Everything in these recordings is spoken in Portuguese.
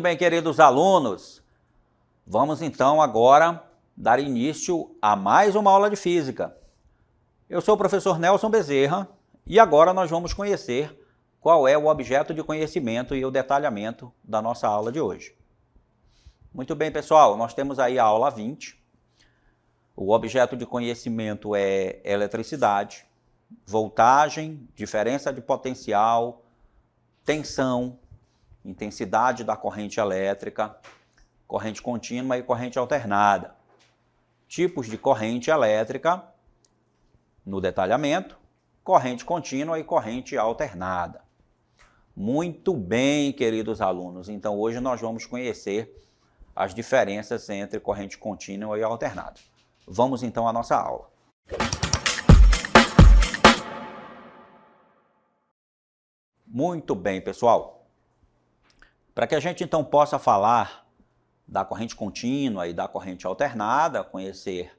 Muito bem, queridos alunos, vamos então agora dar início a mais uma aula de física. Eu sou o professor Nelson Bezerra e agora nós vamos conhecer qual é o objeto de conhecimento e o detalhamento da nossa aula de hoje. Muito bem, pessoal, nós temos aí a aula 20. O objeto de conhecimento é eletricidade, voltagem, diferença de potencial, tensão, intensidade da corrente elétrica, corrente contínua e corrente alternada. Tipos de corrente elétrica, no detalhamento, corrente contínua e corrente alternada. Muito bem, queridos alunos, então hoje nós vamos conhecer as diferenças entre corrente contínua e alternada. Vamos então à nossa aula. Muito bem, pessoal. Para que a gente então possa falar da corrente contínua e da corrente alternada, conhecer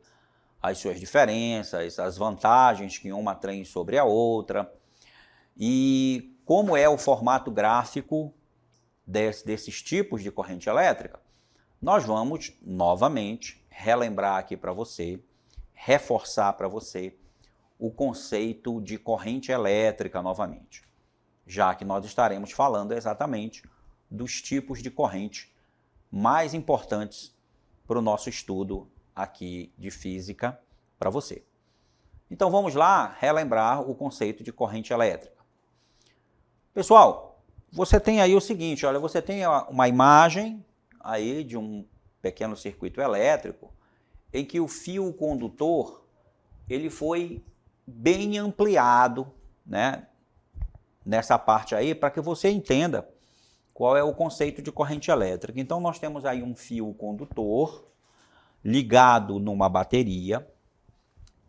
as suas diferenças, as vantagens que uma tem sobre a outra e como é o formato gráfico desses tipos de corrente elétrica, nós vamos novamente relembrar aqui para você, reforçar para você o conceito de corrente elétrica novamente, já que nós estaremos falando exatamente dos tipos de corrente mais importantes para o nosso estudo aqui de física para você. Então vamos lá relembrar o conceito de corrente elétrica. Pessoal, você tem aí o seguinte, olha, você tem uma imagem aí de um pequeno circuito elétrico em que o fio condutor ele foi bem ampliado, né, nessa parte aí para que você entenda qual é o conceito de corrente elétrica. Então nós temos aí um fio condutor ligado numa bateria.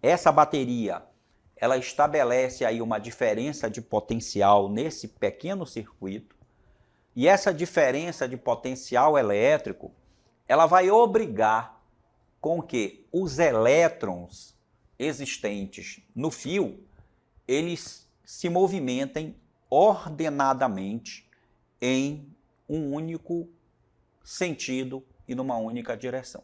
Essa bateria, ela estabelece aí uma diferença de potencial nesse pequeno circuito. E essa diferença de potencial elétrico, ela vai obrigar com que os elétrons existentes no fio, eles se movimentem ordenadamente em um único sentido e numa única direção.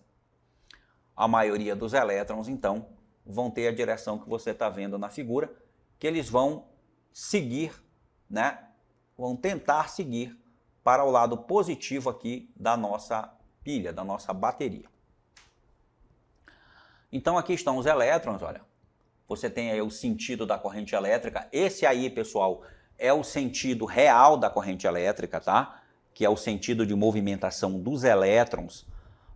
A maioria dos elétrons, então, vão ter a direção que você está vendo na figura, que eles vão seguir, né? Vão tentar seguir para o lado positivo aqui da nossa pilha, da nossa bateria. Então aqui estão os elétrons, olha. Você tem aí o sentido da corrente elétrica. Esse aí, pessoal, é o sentido real da corrente elétrica, tá? Que é o sentido de movimentação dos elétrons,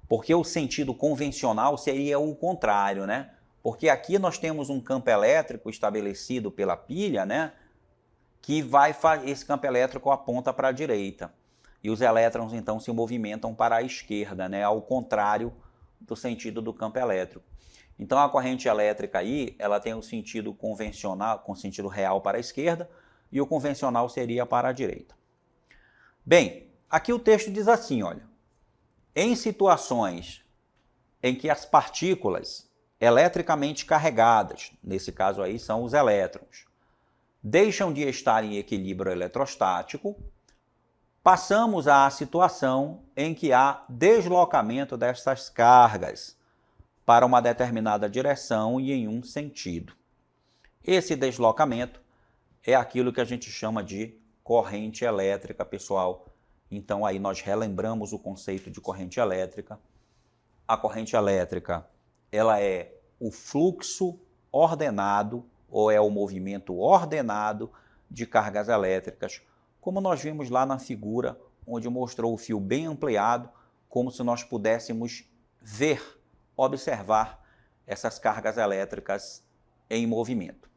porque o sentido convencional seria o contrário, né? Porque aqui nós temos um campo elétrico estabelecido pela pilha, né? Que esse campo elétrico aponta para a direita. E os elétrons, então, se movimentam para a esquerda, né? Ao contrário do sentido do campo elétrico. Então, a corrente elétrica aí, ela tem o sentido convencional, com sentido real para a esquerda, e o convencional seria para a direita. Bem, aqui o texto diz assim, olha, em situações em que as partículas eletricamente carregadas, nesse caso aí são os elétrons, deixam de estar em equilíbrio eletrostático, passamos à situação em que há deslocamento dessas cargas para uma determinada direção e em um sentido. Esse deslocamento é aquilo que a gente chama de corrente elétrica, pessoal. Então aí nós relembramos o conceito de corrente elétrica. A corrente elétrica, ela é o fluxo ordenado ou é o movimento ordenado de cargas elétricas, como nós vimos lá na figura onde mostrou o fio bem ampliado, como se nós pudéssemos ver, observar essas cargas elétricas em movimento.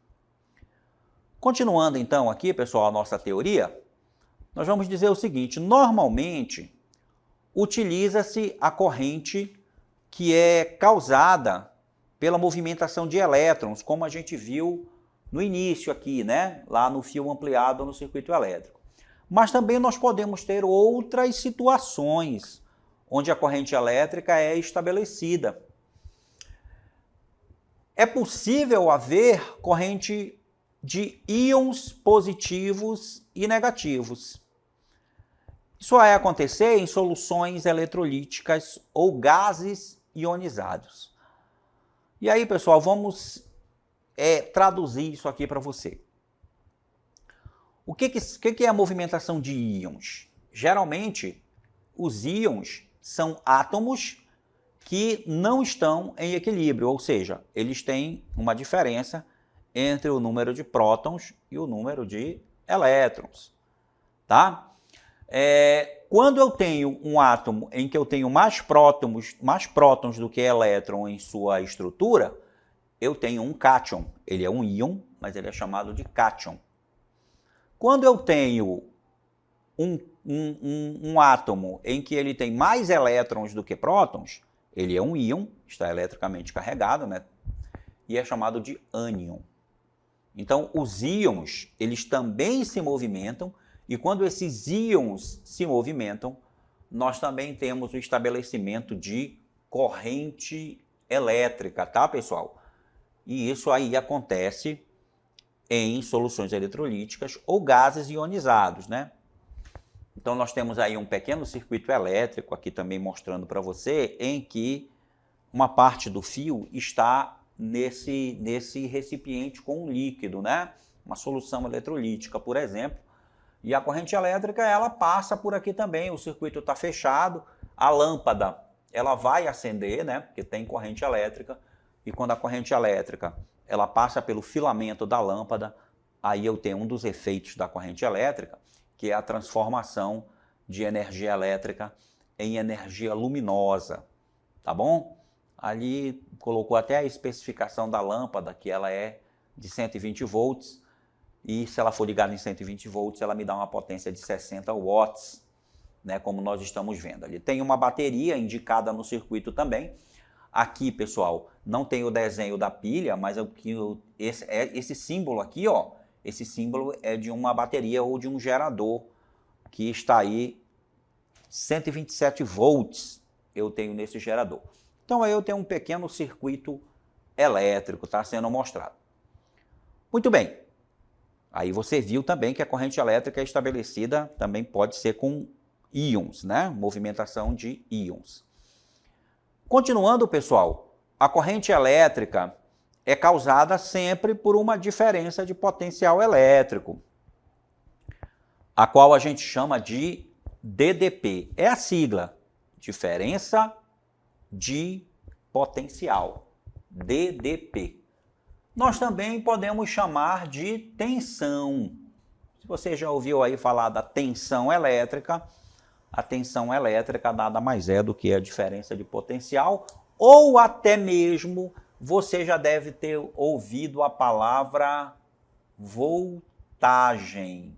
Continuando então aqui, pessoal, a nossa teoria, nós vamos dizer o seguinte, normalmente utiliza-se a corrente que é causada pela movimentação de elétrons, como a gente viu no início aqui, né? Lá no fio ampliado no circuito elétrico. Mas também nós podemos ter outras situações onde a corrente elétrica é estabelecida. É possível haver corrente de íons positivos e negativos. Isso vai acontecer em soluções eletrolíticas ou gases ionizados. E aí, pessoal, vamos traduzir isso aqui para você. O que é a movimentação de íons? Geralmente, os íons são átomos que não estão em equilíbrio, ou seja, eles têm uma diferença entre o número de prótons e o número de elétrons, tá? Quando eu tenho um átomo em que eu tenho mais prótons do que elétrons em sua estrutura, eu tenho um cátion. Ele é um íon, mas ele é chamado de cátion. Quando eu tenho um átomo em que ele tem mais elétrons do que prótons, ele é um íon, está eletricamente carregado, né? E é chamado de ânion. Então, os íons, eles também se movimentam, e quando esses íons se movimentam, nós também temos o estabelecimento de corrente elétrica, tá, pessoal? E isso aí acontece em soluções eletrolíticas ou gases ionizados, né? Então, nós temos aí um pequeno circuito elétrico, aqui também mostrando para você, em que uma parte do fio está nesse recipiente com um líquido, né? Uma solução eletrolítica, por exemplo. E a corrente elétrica, ela passa por aqui também, o circuito está fechado, a lâmpada, ela vai acender, né? Porque tem corrente elétrica, e quando a corrente elétrica, ela passa pelo filamento da lâmpada, aí eu tenho um dos efeitos da corrente elétrica, que é a transformação de energia elétrica em energia luminosa, tá bom? Ali colocou até a especificação da lâmpada, que ela é de 120 volts, e se ela for ligada em 120 volts, ela me dá uma potência de 60 watts, né, como nós estamos vendo. Ali tem uma bateria indicada no circuito também. Aqui, pessoal, não tem o desenho da pilha, mas esse símbolo aqui, ó, esse símbolo é de uma bateria ou de um gerador que está aí 127 volts eu tenho nesse gerador. Então aí eu tenho um pequeno circuito elétrico, está sendo mostrado. Muito bem. Aí você viu também que a corrente elétrica é estabelecida, também pode ser com íons, né? Movimentação de íons. Continuando, pessoal, a corrente elétrica é causada sempre por uma diferença de potencial elétrico, a qual a gente chama de DDP. É a sigla, diferença de potencial, DDP. Nós também podemos chamar de tensão. Se você já ouviu aí falar da tensão elétrica, a tensão elétrica nada mais é do que a diferença de potencial, ou até mesmo você já deve ter ouvido a palavra voltagem.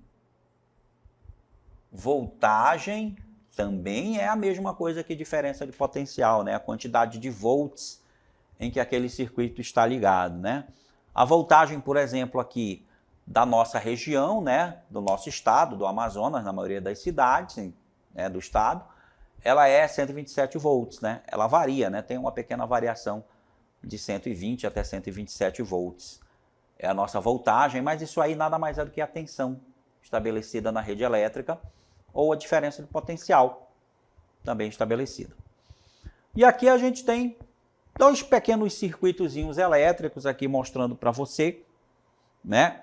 Voltagem também é a mesma coisa que diferença de potencial, né? A quantidade de volts em que aquele circuito está ligado, né? A voltagem, por exemplo, aqui da nossa região, né, do nosso estado, do Amazonas, na maioria das cidades, né, do estado, ela é 127 volts, né? Ela varia, né? Tem uma pequena variação de 120 até 127 volts. É a nossa voltagem, mas isso aí nada mais é do que a tensão estabelecida na rede elétrica ou a diferença de potencial também estabelecida. E aqui a gente tem dois pequenos circuitozinhos elétricos aqui mostrando para você, né?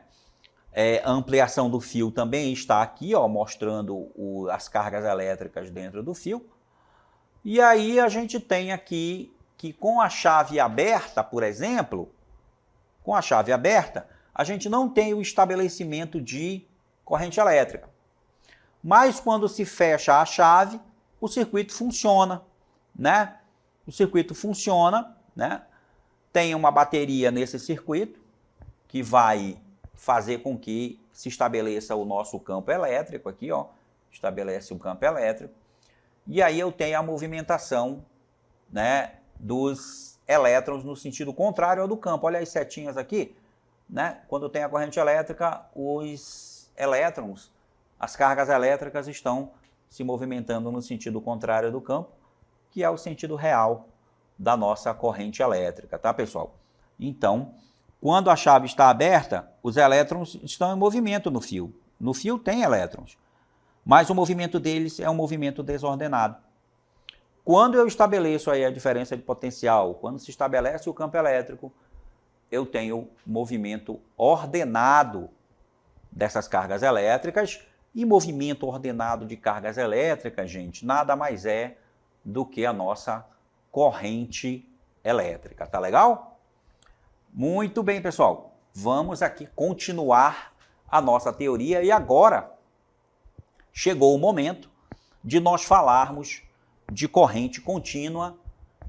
A ampliação do fio também está aqui, ó, mostrando as cargas elétricas dentro do fio. E aí a gente tem aqui que com a chave aberta, por exemplo, com a chave aberta, a gente não tem o estabelecimento de corrente elétrica. Mas quando se fecha a chave, o circuito funciona, né? O circuito funciona, né? Tem uma bateria nesse circuito que vai fazer com que se estabeleça o nosso campo elétrico aqui, ó, estabelece o campo elétrico. E aí eu tenho a movimentação, né, dos elétrons no sentido contrário ao do campo. Olha as setinhas aqui, né? Quando tem a corrente elétrica, os elétrons, as cargas elétricas estão se movimentando no sentido contrário do campo, que é o sentido real da nossa corrente elétrica, tá, pessoal? Então, quando a chave está aberta, os elétrons estão em movimento no fio. No fio tem elétrons. mas o movimento deles é um movimento desordenado. Quando eu estabeleço aí a diferença de potencial, quando se estabelece o campo elétrico, eu tenho movimento ordenado dessas cargas elétricas, e movimento ordenado de cargas elétricas, gente, nada mais é do que a nossa corrente elétrica, tá legal? Muito bem, pessoal, vamos aqui continuar a nossa teoria e agora chegou o momento de nós falarmos de corrente contínua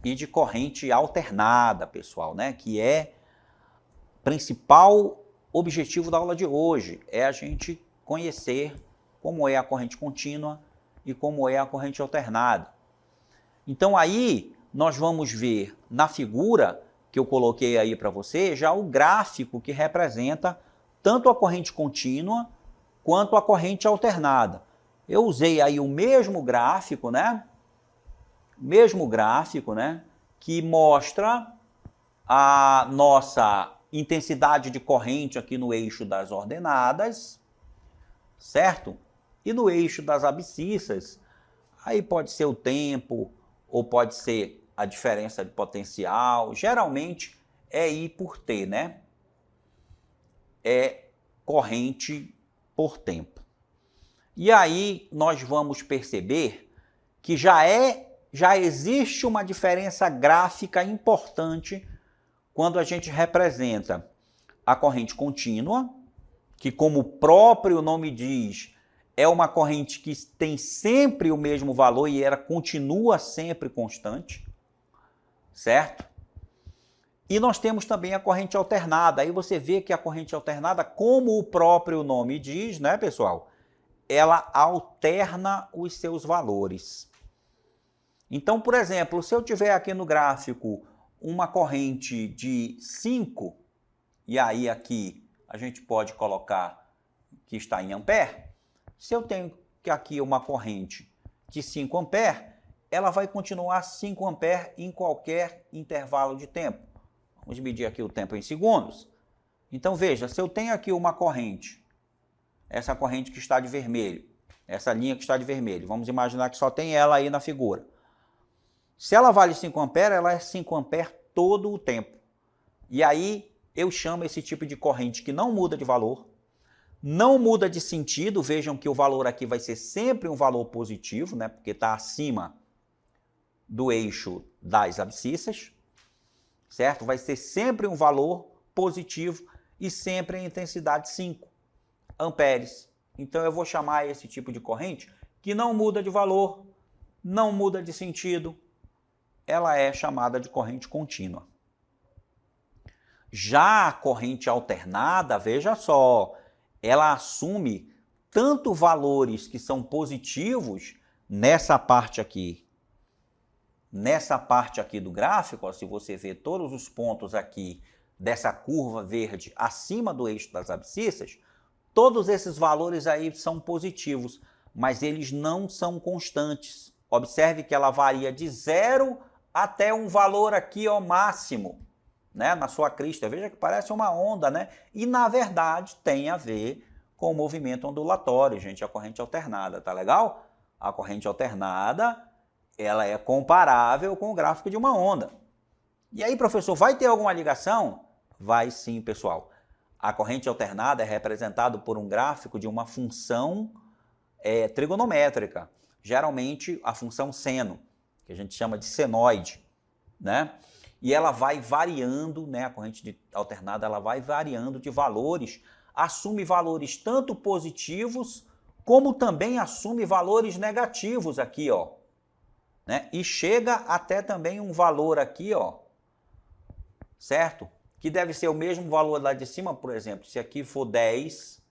e de corrente alternada, pessoal, né? Que é o principal objetivo da aula de hoje, é a gente conhecer como é a corrente contínua e como é a corrente alternada. Então aí nós vamos ver na figura que eu coloquei aí para você já o gráfico que representa tanto a corrente contínua quanto a corrente alternada. Eu usei aí o mesmo gráfico, né? Que mostra a nossa intensidade de corrente aqui no eixo das ordenadas, certo? E no eixo das abscissas, aí pode ser o tempo ou pode ser a diferença de potencial. Geralmente é I por T, né? É corrente por tempo. E aí nós vamos perceber que já existe uma diferença gráfica importante quando a gente representa a corrente contínua, que como o próprio nome diz, é uma corrente que tem sempre o mesmo valor e ela continua sempre constante, certo? E nós temos também a corrente alternada. Aí você vê que a corrente alternada, como o próprio nome diz, né, pessoal? Ela alterna os seus valores. Então, por exemplo, se eu tiver aqui no gráfico uma corrente de 5, e aí aqui a gente pode colocar que está em ampere, se eu tenho aqui uma corrente de 5 ampere, ela vai continuar 5 ampere em qualquer intervalo de tempo. Vamos medir aqui o tempo em segundos. Então veja, se eu tenho aqui uma corrente, essa corrente que está de vermelho, essa linha que está de vermelho, vamos imaginar que só tem ela aí na figura. Se ela vale 5 ampere, ela é 5 ampere todo o tempo. E aí eu chamo esse tipo de corrente que não muda de valor, não muda de sentido. Vejam que o valor aqui vai ser sempre um valor positivo, né? Porque está acima do eixo das abscissas, certo? Vai ser sempre um valor positivo e sempre em intensidade 5 amperes. Então eu vou chamar esse tipo de corrente que não muda de valor, não muda de sentido. Ela é chamada de corrente contínua. Já a corrente alternada, veja só, ela assume tanto valores que são positivos nessa parte aqui do gráfico, ó, se você ver todos os pontos aqui dessa curva verde acima do eixo das abscissas, todos esses valores aí são positivos, mas eles não são constantes. Observe que ela varia de 0 até um valor aqui, ó, máximo, né, na sua crista. Veja que parece uma onda, né? E, na verdade, tem a ver com o movimento ondulatório, gente, a corrente alternada, tá legal? A corrente alternada, ela é comparável com o gráfico de uma onda. E aí, professor, vai ter alguma ligação? Vai sim, pessoal. A corrente alternada é representada por um gráfico de uma função trigonométrica, geralmente a função seno, que a gente chama de senoide, né? E ela vai variando, né? A corrente alternada ela vai variando de valores, assume valores tanto positivos como também assume valores negativos aqui, ó, né? E chega até também um valor aqui, ó, certo? Que deve ser o mesmo valor lá de cima, por exemplo, se aqui for 10,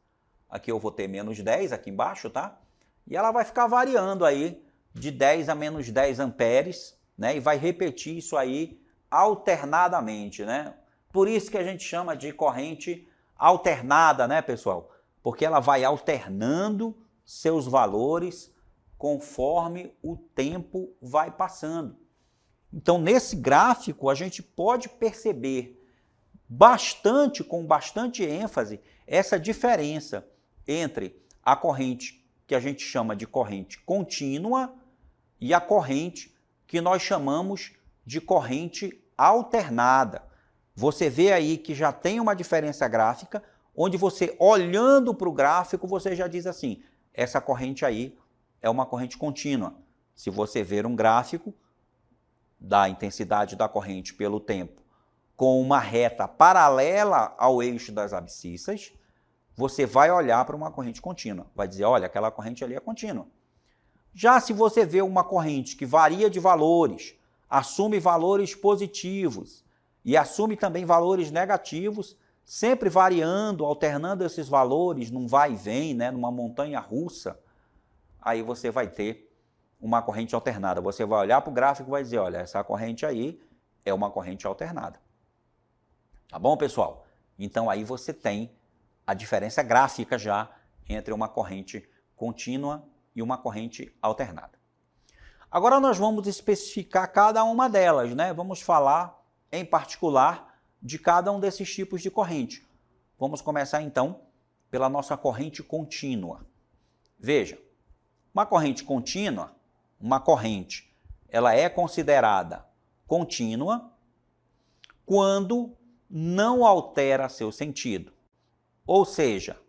aqui eu vou ter menos 10 aqui embaixo, tá? E ela vai ficar variando aí de 10 a menos 10 amperes, né? E vai repetir isso aí alternadamente, né? Por isso que a gente chama de corrente alternada, né, pessoal? Porque ela vai alternando seus valores conforme o tempo vai passando. Então, nesse gráfico, a gente pode perceber com bastante ênfase, essa diferença entre a corrente que a gente chama de corrente contínua e a corrente que nós chamamos de corrente alternada. Você vê aí que já tem uma diferença gráfica, onde você, olhando para o gráfico, você já diz assim, essa corrente aí é uma corrente contínua. Se você ver um gráfico da intensidade da corrente pelo tempo com uma reta paralela ao eixo das abscissas, você vai olhar para uma corrente contínua. Vai dizer, olha, aquela corrente ali é contínua. Já se você vê uma corrente que varia de valores, assume valores positivos e assume também valores negativos, sempre variando, alternando esses valores num vai e vem, né, numa montanha russa, aí você vai ter uma corrente alternada. Você vai olhar para o gráfico e vai dizer, olha, essa corrente aí é uma corrente alternada. Tá bom, pessoal? Então aí você tem a diferença gráfica já entre uma corrente contínua e uma corrente alternada. Agora nós vamos especificar cada uma delas, né? Vamos falar em particular de cada um desses tipos de corrente. Vamos começar então pela nossa corrente contínua. Veja, uma corrente contínua, uma corrente, ela é considerada contínua quando não altera seu sentido. Ou seja,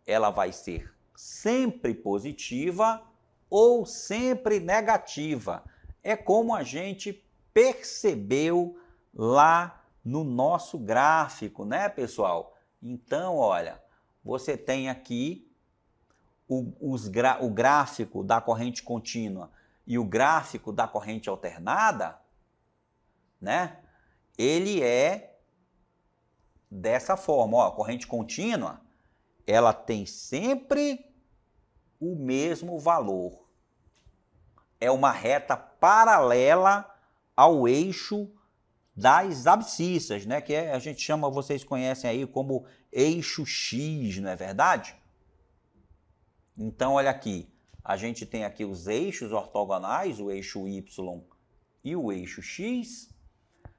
ela vai ser sempre positiva ou sempre negativa. É como a gente percebeu lá no nosso gráfico, né, pessoal? Então, olha, você tem aqui o gráfico da corrente contínua e o gráfico da corrente alternada, né? Ele é dessa forma, ó, a corrente contínua, ela tem sempre o mesmo valor. É uma reta paralela ao eixo das abscissas, né? Que a gente chama, vocês conhecem aí como eixo X, não é verdade? Então, olha aqui, a gente tem aqui os eixos ortogonais, o eixo Y e o eixo X,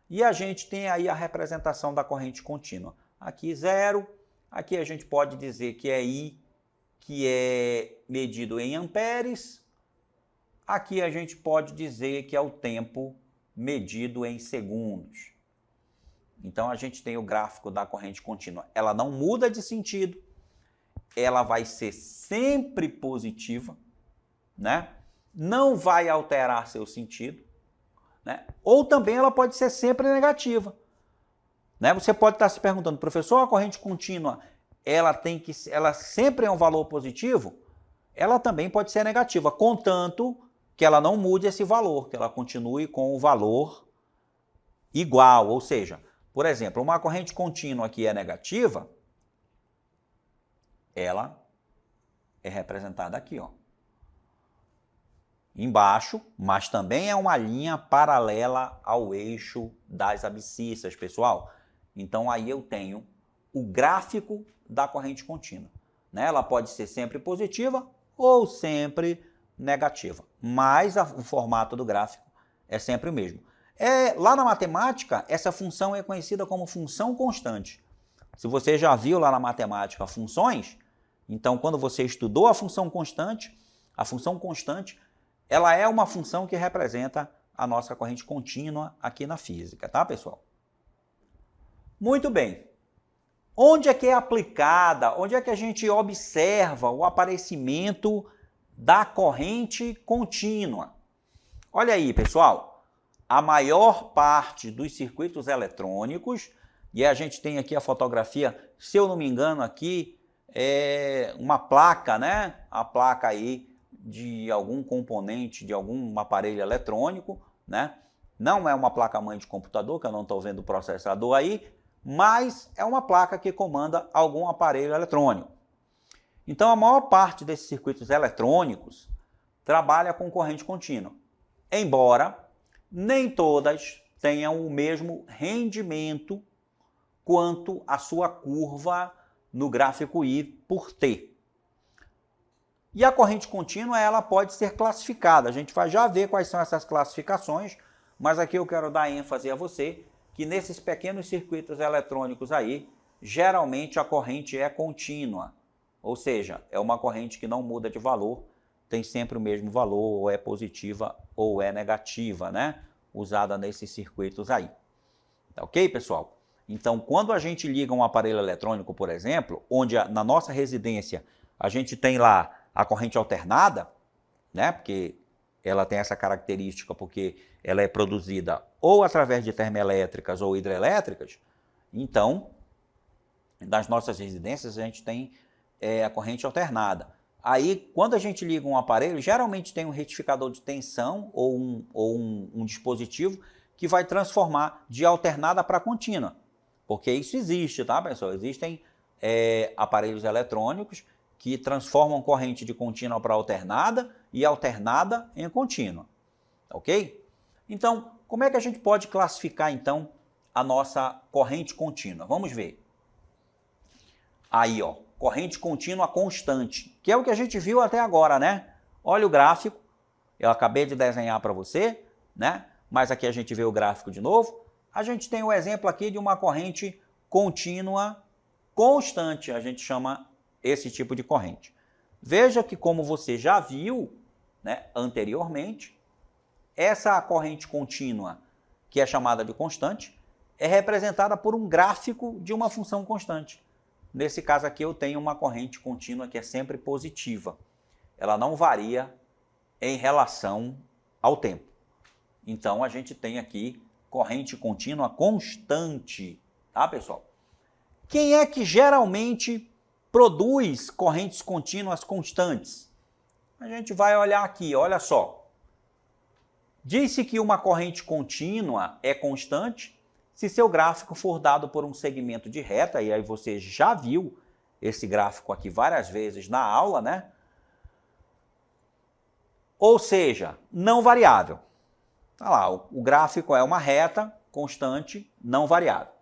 e a gente tem aí a representação da corrente contínua. Aqui 0, aqui a gente pode dizer que é I, que é medido em amperes. Aqui a gente pode dizer que é o tempo medido em segundos. Então a gente tem o gráfico da corrente contínua. Ela não muda de sentido, ela vai ser sempre positiva, né? Não vai alterar seu sentido, né? Ou também ela pode ser sempre negativa, né? Você pode estar se perguntando, professor, a corrente contínua, ela sempre é um valor positivo? Ela também pode ser negativa, contanto que ela não mude esse valor, que ela continue com o valor igual. Ou seja, por exemplo, uma corrente contínua que é negativa, ela é representada aqui, ó, embaixo, mas também é uma linha paralela ao eixo das abscissas, pessoal. Então aí eu tenho o gráfico da corrente contínua, né? Ela pode ser sempre positiva ou sempre negativa, mas o formato do gráfico é sempre o mesmo. Lá na matemática, essa função é conhecida como função constante. Se você já viu lá na matemática funções, então quando você estudou a função constante, ela é uma função que representa a nossa corrente contínua aqui na física, tá, pessoal? Muito bem. Onde é que é aplicada, onde é que a gente observa o aparecimento da corrente contínua? Olha aí, pessoal, a maior parte dos circuitos eletrônicos, e a gente tem aqui a fotografia, se eu não me engano aqui, é uma placa, né? A placa aí de algum componente, de algum aparelho eletrônico, né? Não é uma placa-mãe de computador, que eu não estou vendo o processador aí, mas é uma placa que comanda algum aparelho eletrônico. Então, a maior parte desses circuitos eletrônicos trabalha com corrente contínua, embora nem todas tenham o mesmo rendimento quanto a sua curva no gráfico I por T. E a corrente contínua, ela pode ser classificada. A gente vai já ver quais são essas classificações, mas aqui eu quero dar ênfase a você que nesses pequenos circuitos eletrônicos aí, geralmente a corrente é contínua. ou seja, é uma corrente que não muda de valor, tem sempre o mesmo valor, ou é positiva ou é negativa, né? Usada nesses circuitos aí. Tá ok, pessoal? Então, quando a gente liga um aparelho eletrônico, por exemplo, onde na nossa residência a gente tem lá a corrente alternada, né? Porque ela tem essa característica porque ela é produzida ou através de termoelétricas ou hidrelétricas, então, nas nossas residências a gente tem a corrente alternada. Aí, quando a gente liga um aparelho, geralmente tem um retificador de tensão ou um dispositivo que vai transformar de alternada para contínua. Porque isso existe, tá, pessoal? Existem aparelhos eletrônicos que transformam corrente de contínua para alternada e alternada em contínua. Ok? Então, como é que a gente pode classificar, então, a nossa corrente contínua? Vamos ver. Aí, ó, corrente contínua constante, que é o que a gente viu até agora, né? Olha o gráfico, eu acabei de desenhar para você, né? Mas aqui a gente vê o gráfico de novo. A gente tem o exemplo aqui de uma corrente contínua constante, a gente chama esse tipo de corrente. Veja que, como você já viu, né, anteriormente, essa corrente contínua, que é chamada de constante, é representada por um gráfico de uma função constante. Nesse caso aqui eu tenho uma corrente contínua que é sempre positiva. Ela não varia em relação ao tempo. Então a gente tem aqui corrente contínua constante, tá, pessoal? Quem é que geralmente produz correntes contínuas constantes? A gente vai olhar aqui, olha só. Disse que uma corrente contínua é constante se seu gráfico for dado por um segmento de reta, e aí você já viu esse gráfico aqui várias vezes na aula, né? Ou seja, não variável. Olha lá, o gráfico é uma reta constante, não variável.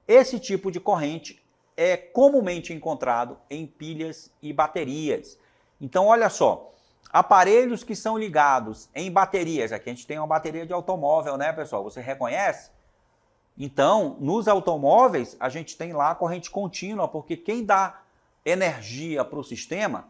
Esse tipo de corrente é comumente encontrado em pilhas e baterias. Então, olha só, aparelhos que são ligados em baterias, aqui a gente tem uma bateria de automóvel, né, pessoal? Você reconhece? Então, nos automóveis, a gente tem lá a corrente contínua, porque quem dá energia para o sistema,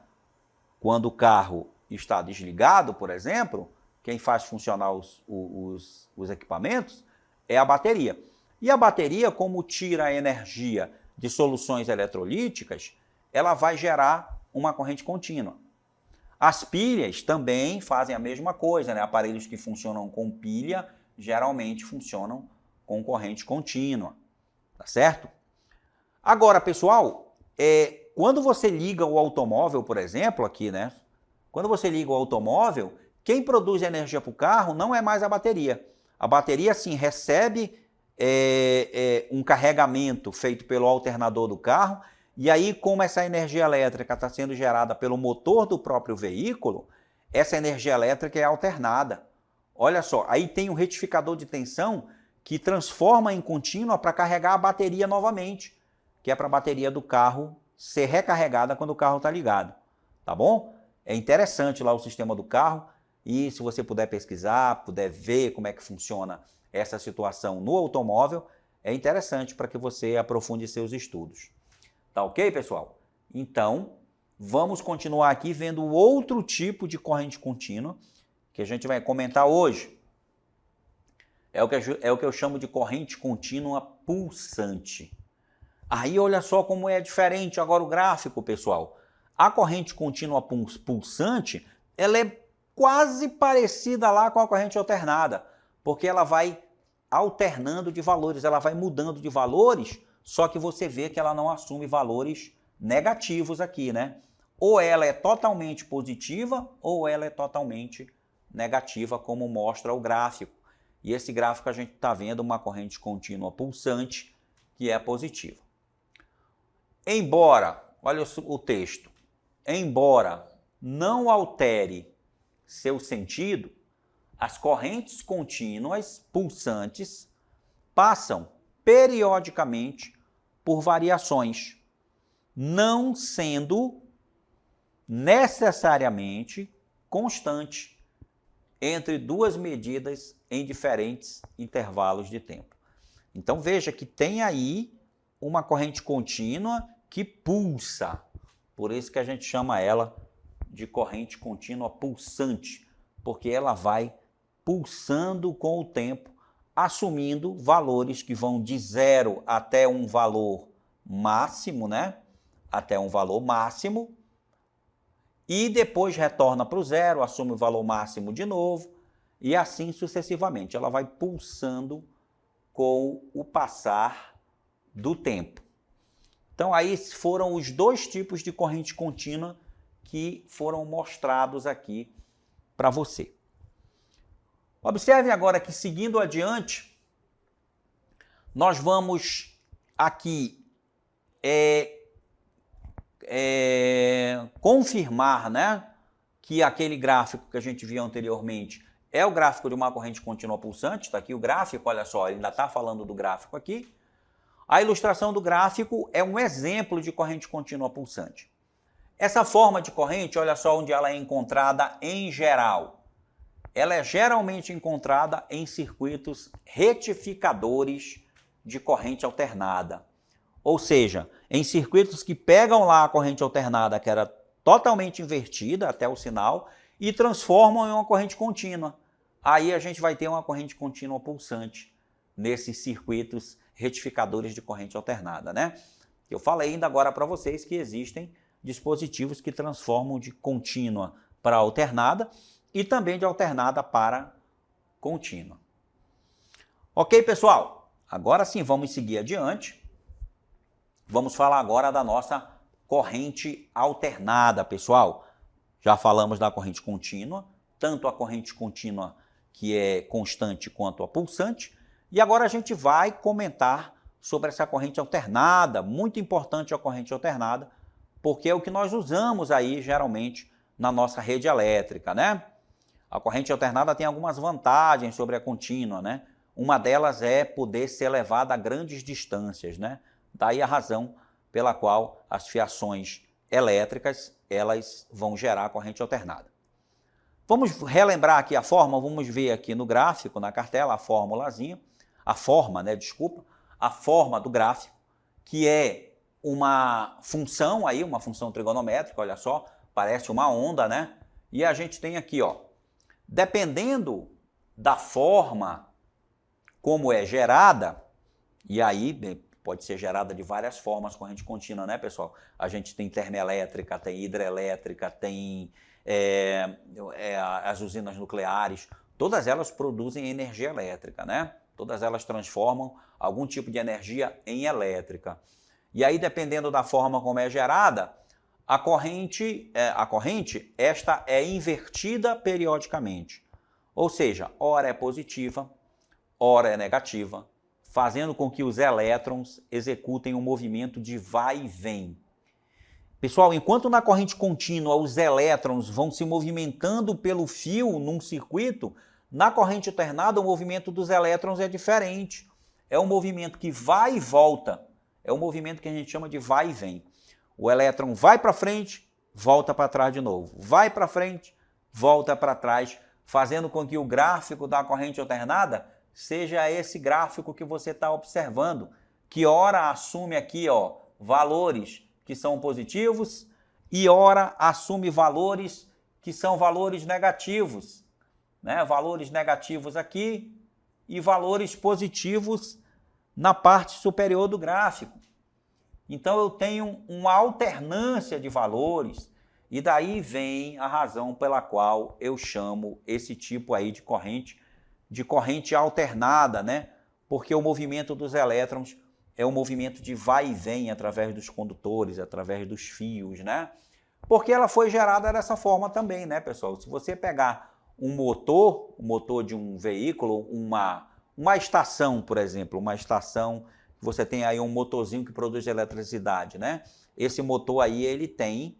quando o carro está desligado, por exemplo, quem faz funcionar os equipamentos é a bateria. E a bateria, como tira a energia de soluções eletrolíticas, ela vai gerar uma corrente contínua. As pilhas também fazem a mesma coisa, né? Aparelhos que funcionam com pilha geralmente funcionam com corrente contínua, tá certo? Agora, pessoal, quando você liga o automóvel, por exemplo, aqui, né? Quando você liga o automóvel, quem produz energia para o carro não é mais a bateria. A bateria, sim, recebe um carregamento feito pelo alternador do carro, e aí, como essa energia elétrica está sendo gerada pelo motor do próprio veículo, essa energia elétrica é alternada. Olha só, aí tem um retificador de tensão que transforma em contínua para carregar a bateria novamente, que é para a bateria do carro ser recarregada quando o carro está ligado, tá bom? É interessante lá o sistema do carro, e se você puder pesquisar, puder ver como é que funciona essa situação no automóvel, é interessante para que você aprofunde seus estudos. Tá ok, pessoal? Então, vamos continuar aqui vendo outro tipo de corrente contínua que a gente vai comentar hoje. É o que eu chamo de corrente contínua pulsante. Aí olha só como é diferente agora o gráfico, pessoal. A corrente contínua pulsante, ela é quase parecida lá com a corrente alternada, porque ela vai alternando de valores, ela vai mudando de valores, só que você vê que ela não assume valores negativos aqui, né? Ou ela é totalmente positiva, ou ela é totalmente negativa, como mostra o gráfico. E esse gráfico a gente está vendo uma corrente contínua pulsante que é positiva. Embora, olha o texto, embora não altere seu sentido, as correntes contínuas pulsantes passam periodicamente por variações, não sendo necessariamente constante entre duas medidas em diferentes intervalos de tempo. Então veja que tem aí uma corrente contínua que pulsa, Por isso que a gente chama ela de corrente contínua pulsante, porque ela vai pulsando com o tempo, assumindo valores que vão de 0 até um valor máximo, né? Até um valor máximo, e depois retorna para o 0, assume o valor máximo de novo, e assim sucessivamente. Ela vai pulsando com o passar do tempo. Então, aí foram os dois tipos de corrente contínua que foram mostrados aqui para você. Observe agora que, seguindo adiante, nós vamos aqui confirmar, né, que aquele gráfico que a gente viu anteriormente é o gráfico de uma corrente contínua pulsante. Está aqui o gráfico, olha só, ele ainda está falando do gráfico aqui. A ilustração do gráfico é um exemplo de corrente contínua pulsante. Essa forma de corrente, olha só onde ela é encontrada em geral. Ela é geralmente encontrada em circuitos retificadores de corrente alternada. Ou seja, em circuitos que pegam lá a corrente alternada, que era totalmente invertida até o sinal, e transformam em uma corrente contínua. Aí a gente vai ter uma corrente contínua pulsante nesses circuitos retificadores de corrente alternada, né? Eu falei ainda agora para vocês que existem dispositivos que transformam de contínua para alternada e também de alternada para contínua. Ok, pessoal? Agora sim, vamos seguir adiante. Vamos falar agora da nossa corrente alternada, pessoal. Já falamos da corrente contínua, tanto a corrente contínua que é constante quanto a pulsante. E agora a gente vai comentar sobre essa corrente alternada, muito importante a corrente alternada, porque é o que nós usamos aí geralmente na nossa rede elétrica, né? A corrente alternada tem algumas vantagens sobre a contínua, né? Uma delas é poder ser levada a grandes distâncias, né? Daí a razão pela qual as fiações elétricas, elas vão gerar corrente alternada. Vamos relembrar aqui a forma, vamos ver aqui no gráfico, na cartela, a formulazinha, a forma do gráfico, que é uma função aí, uma função trigonométrica, olha só, parece uma onda, né? E a gente tem aqui, ó, dependendo da forma como é gerada, e aí pode ser gerada de várias formas, corrente contínua, né, pessoal? A gente tem termoelétrica, tem hidrelétrica, tem as usinas nucleares, todas elas produzem energia elétrica, né? Todas elas transformam algum tipo de energia em elétrica. E aí, dependendo da forma como é gerada, a corrente esta é invertida periodicamente. Ou seja, ora é positiva, ora é negativa, fazendo com que os elétrons executem um movimento de vai e vem. Pessoal, enquanto na corrente contínua os elétrons vão se movimentando pelo fio num circuito, na corrente alternada o movimento dos elétrons é diferente. É um movimento que vai e volta. É um movimento que a gente chama de vai e vem. O elétron vai para frente, volta para trás de novo. Vai para frente, volta para trás, fazendo com que o gráfico da corrente alternada seja esse gráfico que você está observando, que ora assume aqui, ó, valores que são positivos e ora assume valores que são valores negativos, né? Valores negativos aqui e valores positivos na parte superior do gráfico. Então eu tenho uma alternância de valores e daí vem a razão pela qual eu chamo esse tipo aí de corrente alternada, né? Porque o movimento dos elétrons é um movimento de vai e vem através dos condutores, através dos fios, né? Porque ela foi gerada dessa forma também, né, pessoal? Se você pegar um motor, o motor de um veículo, uma estação, por exemplo, uma estação, você tem aí um motorzinho que produz eletricidade, né? Esse motor aí, ele tem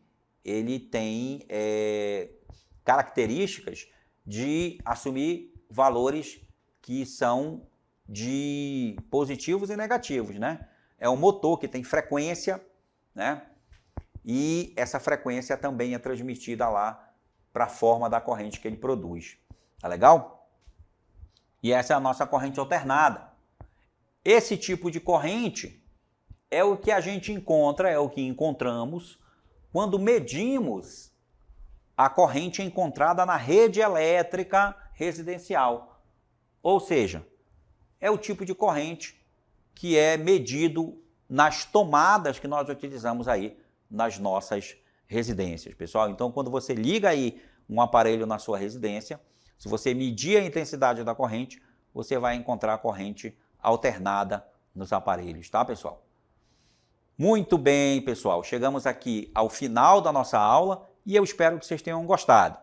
características de assumir valores que são de positivos e negativos, né? É um motor que tem frequência, né? E essa frequência também é transmitida lá para a forma da corrente que ele produz. Tá legal? E essa é a nossa corrente alternada. Esse tipo de corrente é o que a gente encontra, é o que encontramos quando medimos a corrente encontrada na rede elétrica residencial. Ou seja, é o tipo de corrente que é medido nas tomadas que nós utilizamos aí nas nossas residências, pessoal. Então, quando você liga aí um aparelho na sua residência, se você medir a intensidade da corrente, você vai encontrar a corrente alternada nos aparelhos, tá, pessoal? Muito bem, pessoal. Chegamos aqui ao final da nossa aula e eu espero que vocês tenham gostado.